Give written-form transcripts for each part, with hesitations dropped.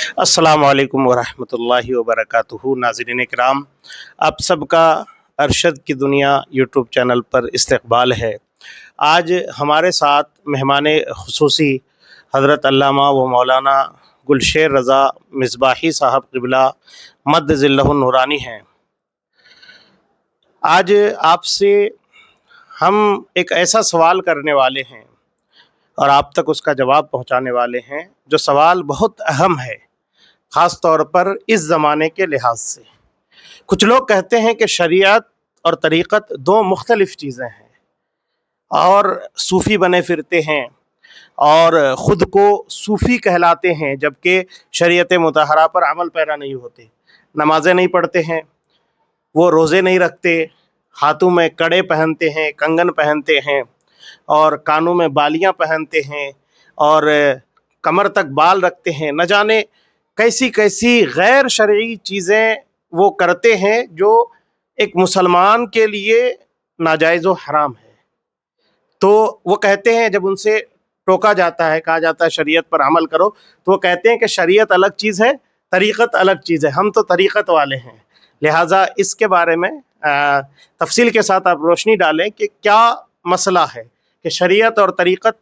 अस्सलाम वालेकुम वरहमतुल्लाहि वबरकातुहू। नाज़रीन इकराम, आप सबका अरशद की दुनिया यूट्यूब चैनल पर इस्तकबाल है। आज हमारे साथ मेहमान खुसूसी हज़रत अल्लामा व मौलाना गुलशेर रज़ा मिसबाही साहब क़िबला मद्दज़िल्लहुन नूरानी हैं। आज आपसे हम एक ऐसा सवाल करने वाले हैं और आप तक उसका जवाब पहुंचाने वाले हैं जो सवाल बहुत अहम है, ख़ास तौर पर इस ज़माने के लिहाज से। कुछ लोग कहते हैं कि शरीयत और तरीक़त दो मुख्तलिफ़ चीज़ें हैं और सूफ़ी बने फिरते हैं और ख़ुद को सूफ़ी कहलाते हैं, जबकि शरीयत मुतहरा पर अमल पैरा नहीं होते। नमाज़ें नहीं पढ़ते हैं, वो रोज़े नहीं रखते, हाथों में कड़े पहनते हैं, कंगन पहनते हैं और कानों में बालियां पहनते हैं और कमर तक बाल रखते हैं। न जाने कैसी कैसी गैर शरई चीज़ें वो करते हैं जो एक मुसलमान के लिए नाजायज़ व हराम है। तो वो कहते हैं, जब उनसे टोका जाता है, कहा जाता है शरीयत पर अमल करो, तो वो कहते हैं कि शरीयत अलग चीज़ है, तरीक़त अलग चीज़ है, हम तो तरीक़त वाले हैं। लिहाजा इसके बारे में तफसील के साथ आप रोशनी डालें कि क्या मसला है, कि शरीयत और तरीक़त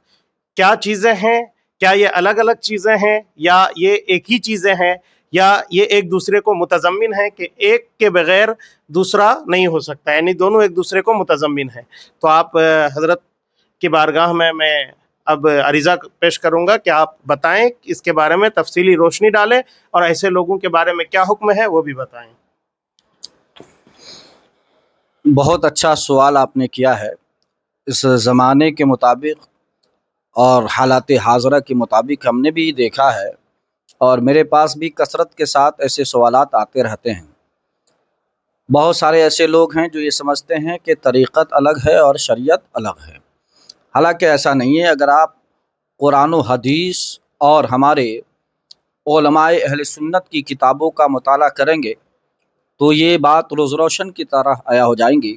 क्या चीज़ें हैं, क्या ये अलग अलग चीज़ें हैं या ये एक ही चीज़ें हैं, या ये एक दूसरे को मुतज़म्मिन है कि एक के बग़ैर दूसरा नहीं हो सकता, यानी दोनों एक दूसरे को मुतज़म्मिन है। तो आप हज़रत की बारगाह में मैं अब अरीज़ा पेश करूँगा कि आप बताएं, इसके बारे में तफसीली रोशनी डालें और ऐसे लोगों के बारे में क्या हुक्म है वो भी बताएं। बहुत अच्छा सवाल आपने किया है। इस ज़माने के मुताबिक और हालात हाज़रा के मुताबिक हमने भी देखा है और मेरे पास भी कसरत के साथ ऐसे सवालात आते रहते हैं। बहुत सारे ऐसे लोग हैं जो ये समझते हैं कि तरीक़त अलग है और शरीयत अलग है। हालांकि ऐसा नहीं है। अगर आप कुरान व हदीस और हमारे उलमाए अहले सुन्नत की किताबों का मुताला करेंगे तो ये बात रोज़ रोशन की तरह आया हो जाएंगी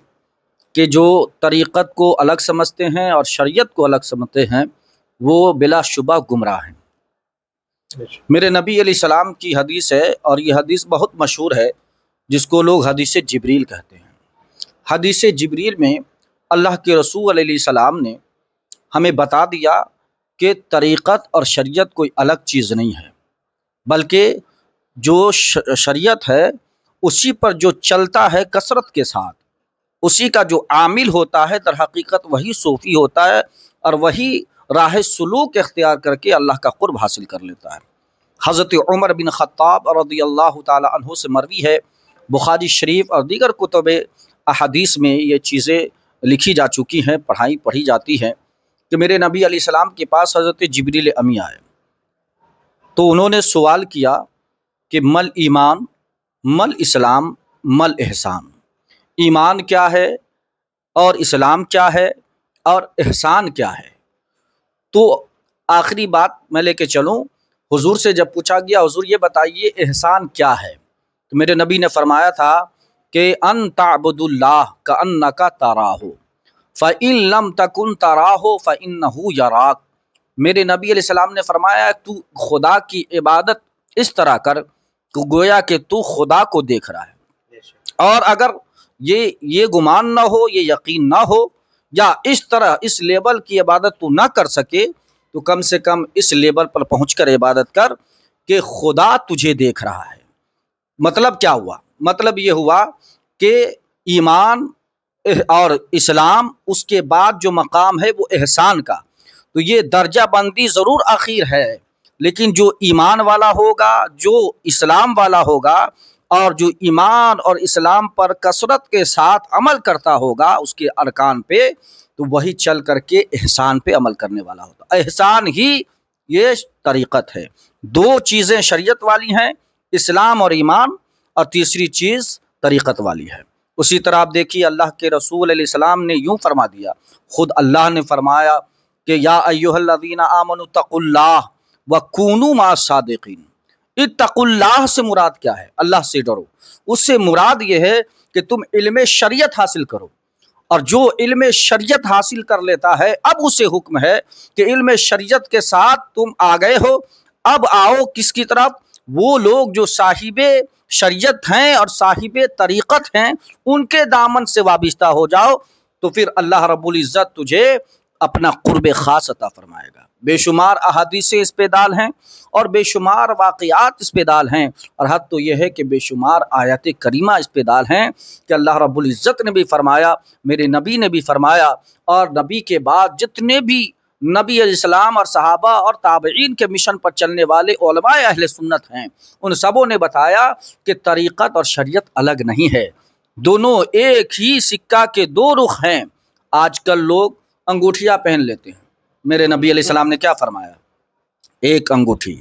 कि जो तरीक़त को अलग समझते हैं और शरीयत को अलग समझते हैं वो बिलाशुबा गुमराह हैं। मेरे नबी अलैहिस्सलाम की हदीस है और ये हदीस बहुत मशहूर है, जिसको लोग हदीस जिब्रील कहते हैं। हदीस जिब्रील में अल्लाह के रसूल अलैहिस्सलाम ने हमें बता दिया कि तरीक़त और शरीयत कोई अलग चीज़ नहीं है, बल्कि जो शरीयत है उसी पर जो चलता है कसरत के साथ, उसी का जो आमिल होता है, दर हकीकत वही सूफ़ी होता है और वही राह सुलूक इख्तियार करके अल्लाह का क़ुर्ब हासिल कर लेता है। हज़रत उमर बिन ख़त्ताब रज़ियल्लाहु ताला अन्हु से मरवी है, बुखारी शरीफ और दीगर कुतुब अहादीस में ये चीज़ें लिखी जा चुकी हैं, पढ़ी जाती हैं कि मेरे नबी अलैहिस्सलाम के पास हज़रत जिब्रील अमी आए तो उन्होंने सवाल किया कि मल ईमान, मल इस्लाम, मल एहसान। ईमान क्या है और इस्लाम क्या है और एहसान क्या है। तो आखिरी बात मैं लेके चलूँ, हुजूर से जब पूछा गया हुजूर ये बताइए एहसान क्या है, तो मेरे नबी ने फरमाया था कि अन ताबुदुल्लाह का अन्नका तराहु फ़इन लम तकुन तराहु फ़इन्नहु यराक। मेरे नबी अलैहिस्सलाम ने फरमाया तू खुदा की इबादत इस तरह कर गोया कि तू खुदा को देख रहा है, और अगर ये गुमान ना हो, ये यकीन ना हो, या इस तरह इस लेवल की इबादत तू ना कर सके, तो कम से कम इस लेवल पर पहुंचकर इबादत कर कि खुदा तुझे देख रहा है। मतलब क्या हुआ? मतलब ये हुआ कि ईमान और इस्लाम, उसके बाद जो मकाम है वो एहसान का, तो ये दर्जा बंदी ज़रूर आखिर है, लेकिन जो ईमान वाला होगा, जो इस्लाम वाला होगा और जो ईमान और इस्लाम पर कसरत के साथ अमल करता होगा उसके अरकान पे, तो वही चल करके एहसान पे अमल करने वाला होता। एहसान ही ये तरीक़त है। दो चीज़ें शरीयत वाली हैं, इस्लाम और ईमान, और तीसरी चीज़ तरीक़त वाली है। उसी तरह आप देखिए अल्लाह के रसूल अलैहिस्सलाम ने यूँ फरमा दिया, खुद अल्लाह ने फरमाया कि या अय्युहल्लज़ीना आमनु तक़ुल्लाह व कूनू मास सादिक़ीन। इत्तक़ुल्लाह से मुराद क्या है? अल्लाह से डरो। उससे मुराद ये है कि तुम इल्म शरीयत हासिल करो, और जो इल्म शरीयत हासिल कर लेता है अब उसे हुक्म है कि इल्म शरीयत के साथ तुम आ गए हो, अब आओ किसकी तरफ? وہ لوگ جو صاحب شریعت ہیں اور صاحب طریقت ہیں ان کے دامن سے وابستہ ہو جاؤ، تو پھر اللہ رب العزت تجھے اپنا قرب خاص عطا فرمائے گا۔ بے شمار احادیث اس پہ دال ہیں اور بے شمار واقعات اس پہ دال ہیں، اور حد تو یہ ہے کہ بے شمار آیات کریمہ اس پہ دال ہیں کہ اللہ رب العزت نے بھی فرمایا، میرے نبی نے بھی فرمایا، اور نبی کے بعد جتنے بھی نبی علیہ السلام اور صحابہ اور تابعین کے مشن پر چلنے والے علماء اہل سنت ہیں، ان سبوں نے بتایا کہ طریقت اور شریعت الگ نہیں ہے، دونوں ایک ہی سکہ کے دو رخ ہیں۔ آج کل لوگ انگوٹھیاں پہن لیتے ہیں، میرے نبی علیہ السلام نے کیا فرمایا؟ ایک انگوٹھی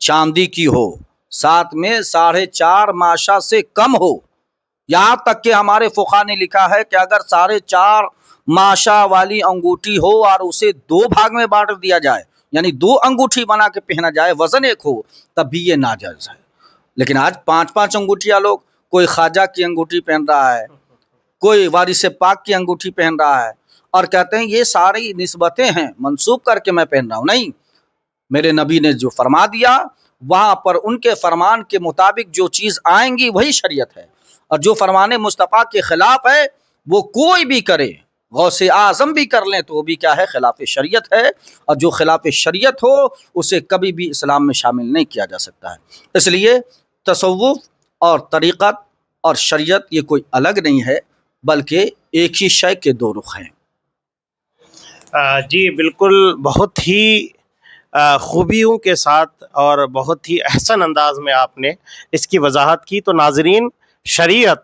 چاندی کی ہو، ساتھ میں 4.5 ماشا سے کم ہو، یہاں تک کہ ہمارے فقہا نے لکھا ہے کہ اگر 4.5 ماشا والی انگوٹھی ہو اور اسے 2 بھاگ میں بانٹ دیا جائے، یعنی 2 انگوٹھی بنا کے پہنا جائے، وزن ایک ہو، تب بھی یہ ناجائز ہے۔ لیکن آج 5 انگوٹھیاں لوگ، کوئی خواجہ کی انگوٹھی پہن رہا ہے، کوئی وارث پاک کی انگوٹھی پہن رہا ہے، اور کہتے ہیں یہ ساری نسبتیں ہیں، منسوب کر کے میں پہن رہا ہوں۔ نہیں، میرے نبی نے جو فرما دیا وہاں پر ان کے فرمان کے مطابق جو چیز آئیں گی وہی شریعت ہے، اور جو فرمان مصطفیٰ کے خلاف ہے وہ کوئی بھی کرے، غوث اعظم بھی کر لیں تو وہ بھی کیا ہے؟ خلاف شریعت ہے، اور جو خلاف شریعت ہو اسے کبھی بھی اسلام میں شامل نہیں کیا جا سکتا ہے۔ اس لیے تصوف اور طریقت اور شریعت یہ کوئی الگ نہیں ہے، بلکہ ایک ہی شے کے دو رخ ہیں۔ جی بالکل، بہت ہی خوبیوں کے ساتھ اور بہت ہی احسن انداز میں آپ نے اس کی وضاحت کی۔ تو ناظرین، شریعت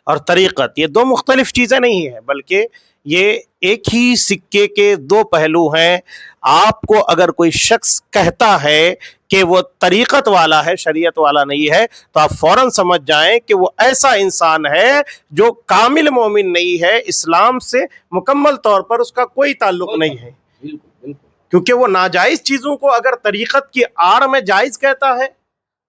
اور طریقت یہ 2 مختلف چیزیں نہیں ہیں، بلکہ یہ ایک ہی سکے کے 2 پہلو ہیں۔ آپ کو اگر کوئی شخص کہتا ہے کہ وہ طریقت والا ہے، شریعت والا نہیں ہے، تو آپ فوراً سمجھ جائیں کہ وہ ایسا انسان ہے جو کامل مومن نہیں ہے، اسلام سے مکمل طور پر اس کا کوئی تعلق نہیں ہے، کیونکہ وہ ناجائز چیزوں کو اگر طریقت کی آڑ میں جائز کہتا ہے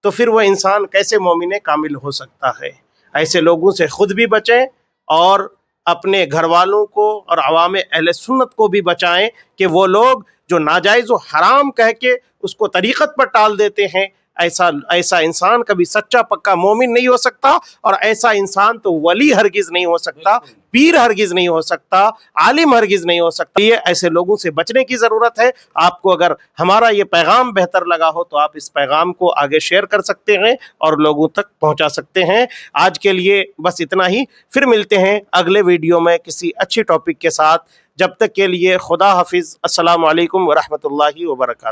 تو پھر وہ انسان کیسے مومن کامل ہو سکتا ہے۔ ایسے لوگوں سے خود بھی بچیں اور اپنے گھر والوں کو اور عوام اہل سنت کو بھی بچائیں کہ وہ لوگ جو ناجائز و حرام کہہ کے اس کو طریقت پر ٹال دیتے ہیں، ایسا انسان کبھی سچا پکا مومن نہیں ہو سکتا، اور ایسا انسان تو ولی ہرگز نہیں ہو سکتا، پیر ہرگز نہیں ہو سکتا، عالم ہرگز نہیں ہو سکتا۔ یہ ایسے لوگوں سے بچنے کی ضرورت ہے۔ آپ کو اگر ہمارا یہ پیغام بہتر لگا ہو تو آپ اس پیغام کو آگے شیئر کر سکتے ہیں اور لوگوں تک پہنچا سکتے ہیں۔ آج کے لیے بس اتنا ہی، پھر ملتے ہیں اگلے ویڈیو میں کسی اچھی ٹاپک کے ساتھ۔ جب تک کے لیے خدا حافظ، السلام علیکم ورحمۃ اللہ وبرکاتہ۔